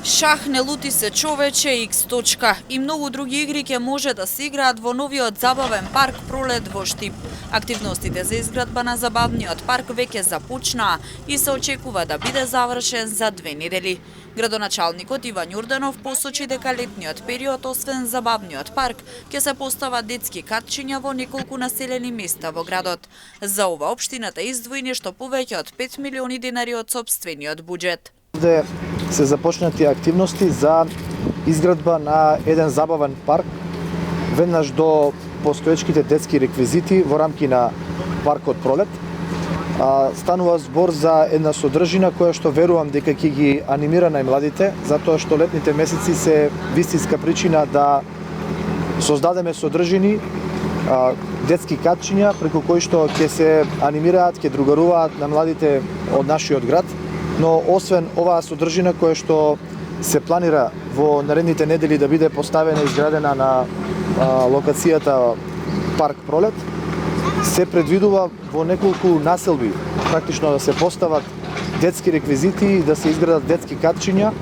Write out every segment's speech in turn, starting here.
Шах, не лути се човече, X точка и многу други игри ќе може да се играат во новиот забавен парк Пролет во Штип. Активностите за изградба на забавниот парк веќе започнаа и се очекува да биде завршен за 2 недели. Градоначалникот Иван Јорданов посочи дека летниот период, освен забавниот парк, ќе се постават детски катчиња во неколку населени места во градот. За ова општината издвои нешто повеќе од 5 милиони денари од сопствениот буџет. Овде се започнати активности за изградба на еден забавен парк, веднаш до постоечките детски реквизити во рамки на паркот Пролет. Станува збор за една содржина која што верувам дека ќе ги анимира најмладите, затоа што летните месеци се вистинска причина да создадеме содржини, детски катчиња преку кои што ќе се анимираат, ќе другаруваат на младите од нашиот град. Но освен оваа содржина која што се планира во наредните недели да биде поставена и изградена на локацијата Парк Пролет, се предвидува во неколку населби практично да се постават детски реквизити и да се изградат детски катчиња.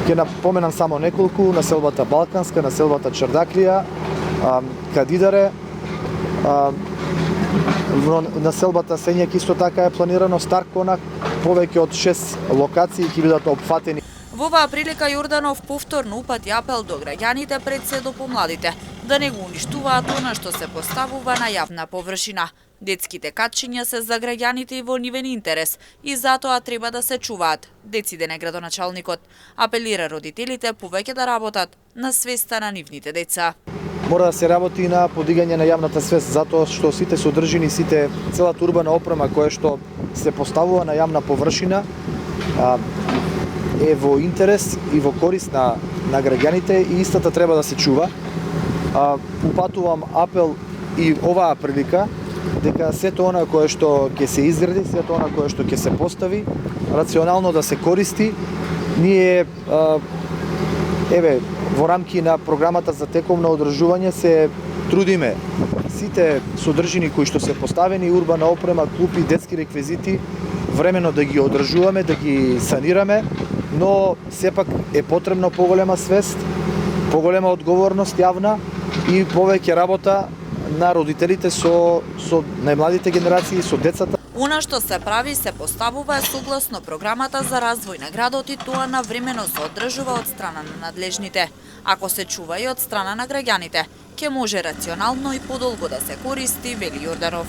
Ќе напоменам само неколку: населбата Балканска, населбата Чардаклија, Кадидаре, во населбата Сењак исто така е планирано Стар Конак, повеќе од 6 локации ќе бидат опфатени. Во оваа прилика Јорданов повторно упати апел до граѓаните, пред се до помладите, да не го уништуваат она што се поставува на јавна површина. Детските катчиња се за граѓаните и во нивен интерес и затоа треба да се чуваат, дециде на градоначалникот. Апелира родителите повеќе да работат на свеста на нивните деца. Мора да се работи на подигање на јавната свест, затоа што сите содржини, целата урбана опрема која што се поставува на јавна површина е во интерес и во корист на граѓаните и истата треба да се чува. Упатувам апел и оваа прилика дека сето она кое што ќе се изгради, сето она кое што ќе се постави, рационално да се користи. Ние во рамки на програмата за тековно одржување се трудиме сите содржини кои што се поставени, урбана опрема, клупи, детски реквизити, времено да ги одржуваме, да ги санираме, но сепак е потребно поголема свест, поголема одговорност јавна и повеќе работа на родителите со најмладите генерации, со децата. Она што се прави се поставува согласно програмата за развој на градот и тоа навремено се одржува од страна на надлежните. Ако се чува и од страна на граѓаните, ќе може рационално и подолго да се користи, вели Јорданов.